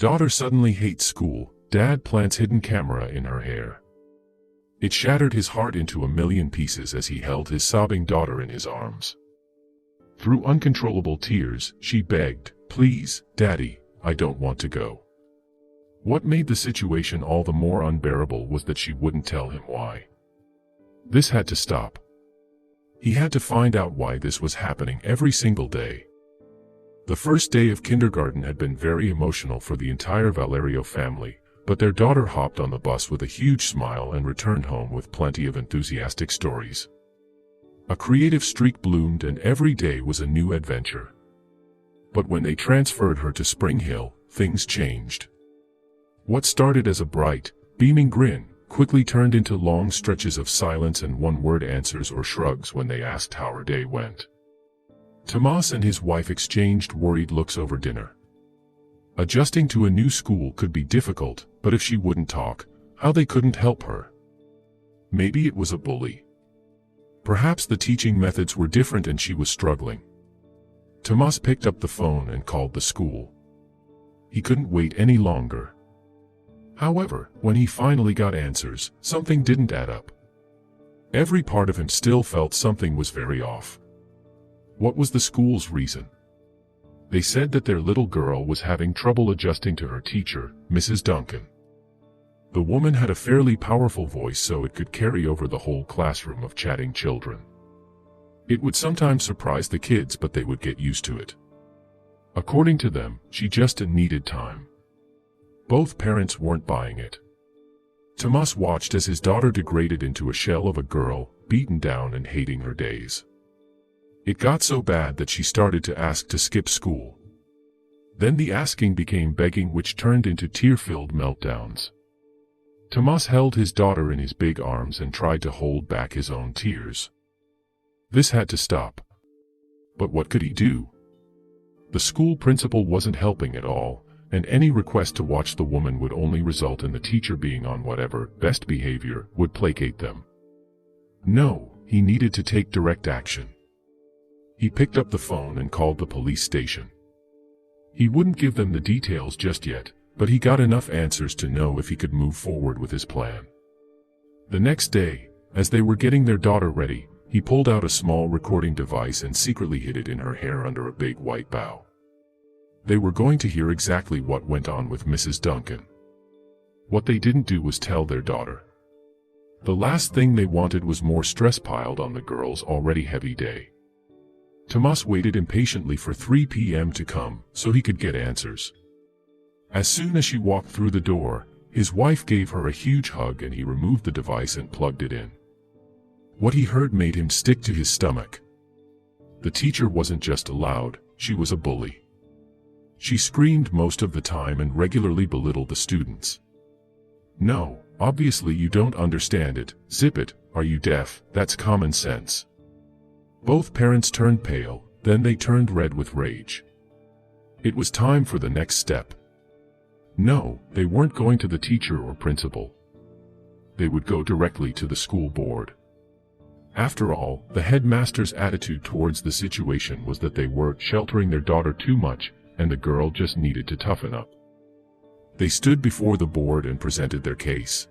Daughter suddenly hates school. Dad plants hidden camera in her hair. It shattered his heart into a million pieces as he held his sobbing daughter in his arms. Through uncontrollable tears, she begged, "Please, Daddy, I don't want to go." What made the situation all the more unbearable was that she wouldn't tell him why. This had to stop. He had to find out why this was happening every single day. The first day of kindergarten had been very emotional for the entire Valero family, but their daughter hopped on the bus with a huge smile and returned home with plenty of enthusiastic stories. A creative streak bloomed and every day was a new adventure. But when they transferred her to Spring Hill, things changed. What started as a bright, beaming grin quickly turned into long stretches of silence and one-word answers or shrugs when they asked how her day went. Tomas and his wife exchanged worried looks over dinner. Adjusting to a new school could be difficult, but if she wouldn't talk, how they couldn't help her. Maybe it was a bully. Perhaps the teaching methods were different and she was struggling. Tomas picked up the phone and called the school. He couldn't wait any longer. However, when he finally got answers, something didn't add up. Every part of him still felt something was very off. What was the school's reason? They said that their little girl was having trouble adjusting to her teacher, Mrs. Duncan. The woman had a fairly powerful voice so it could carry over the whole classroom of chatting children. It would sometimes surprise the kids, but they would get used to it. According to them, she just needed time. Both parents weren't buying it. Tomas watched as his daughter degraded into a shell of a girl, beaten down and hating her days. It got so bad that she started to ask to skip school. Then the asking became begging, which turned into tear-filled meltdowns. Tomas held his daughter in his big arms and tried to hold back his own tears. This had to stop. But what could he do? The school principal wasn't helping at all, and any request to watch the woman would only result in the teacher being on whatever best behavior would placate them. No, he needed to take direct action. He picked up the phone and called the police station. He wouldn't give them the details just yet, but he got enough answers to know if he could move forward with his plan. The next day, as they were getting their daughter ready, he pulled out a small recording device and secretly hid it in her hair under a big white bow. They were going to hear exactly what went on with Mrs. Duncan. What they didn't do was tell their daughter. The last thing they wanted was more stress piled on the girl's already heavy day. Tomas waited impatiently for 3 p.m. to come so he could get answers. As soon as she walked through the door, his wife gave her a huge hug and he removed the device and plugged it in. What he heard made him stick to his stomach. The teacher wasn't just allowed, she was a bully. She screamed most of the time and regularly belittled the students. "No, obviously you don't understand it, zip it, are you deaf, that's common sense." Both parents turned pale, then they turned red with rage. It was time for the next step. No, they weren't going to the teacher or principal. They would go directly to the school board. After all, the headmaster's attitude towards the situation was that they were sheltering their daughter too much, and the girl just needed to toughen up. They stood before the board and presented their case.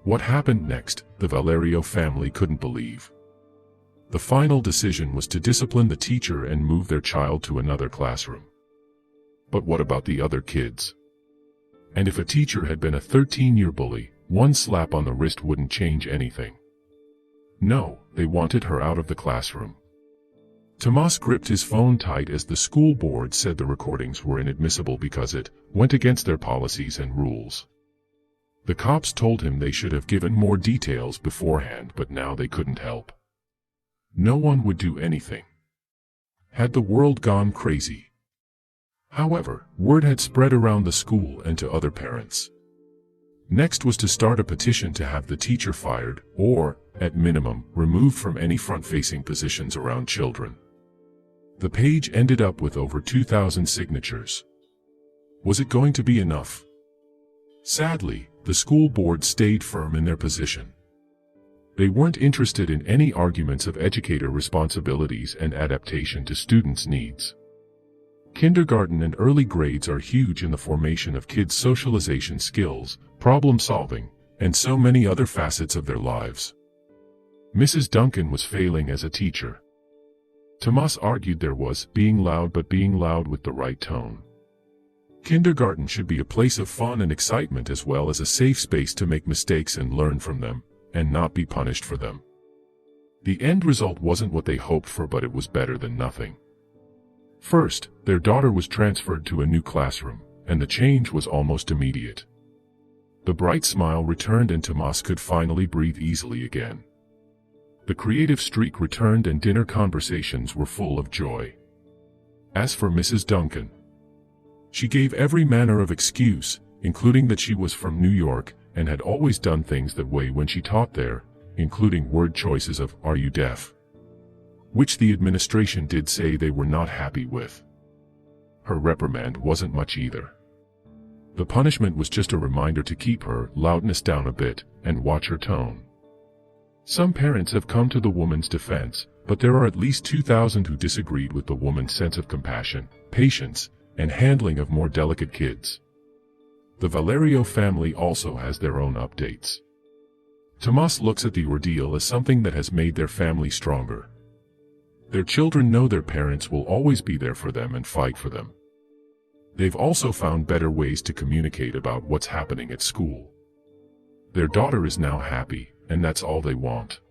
What happened next, the Valero family couldn't believe. The final decision was to discipline the teacher and move their child to another classroom. But what about the other kids? And if a teacher had been a 13-year bully, one slap on the wrist wouldn't change anything. No, they wanted her out of the classroom. Tomas gripped his phone tight as the school board said the recordings were inadmissible because it went against their policies and rules. The cops told him they should have given more details beforehand, but now they couldn't help. No one would do anything. Had the world gone crazy? However, word had spread around the school and to other parents. Next was to start a petition to have the teacher fired, or, at minimum, removed from any front-facing positions around children. The page ended up with over 2,000 signatures. Was it going to be enough? Sadly, the school board stayed firm in their position. They weren't interested in any arguments of educator responsibilities and adaptation to students' needs. Kindergarten and early grades are huge in the formation of kids' socialization skills, problem solving, and so many other facets of their lives. Mrs. Duncan was failing as a teacher. Tomas argued there was being loud, but being loud with the right tone. Kindergarten should be a place of fun and excitement as well as a safe space to make mistakes and learn from them, and not be punished for them. The end result wasn't what they hoped for, but it was better than nothing. First, their daughter was transferred to a new classroom, and the change was almost immediate. The bright smile returned and Tomas could finally breathe easily again. The creative streak returned and dinner conversations were full of joy. As for Mrs. Duncan, she gave every manner of excuse, including that she was from New York and had always done things that way when she taught there, including word choices of "Are you deaf?" which the administration did say they were not happy with. Her reprimand wasn't much either. The punishment was just a reminder to keep her loudness down a bit and watch her tone. Some parents have come to the woman's defense, but there are at least 2,000 who disagreed with the woman's sense of compassion, patience, and handling of more delicate kids. The Valero family also has their own updates. Tomas looks at the ordeal as something that has made their family stronger. Their children know their parents will always be there for them and fight for them. They've also found better ways to communicate about what's happening at school. Their daughter is now happy, and that's all they want.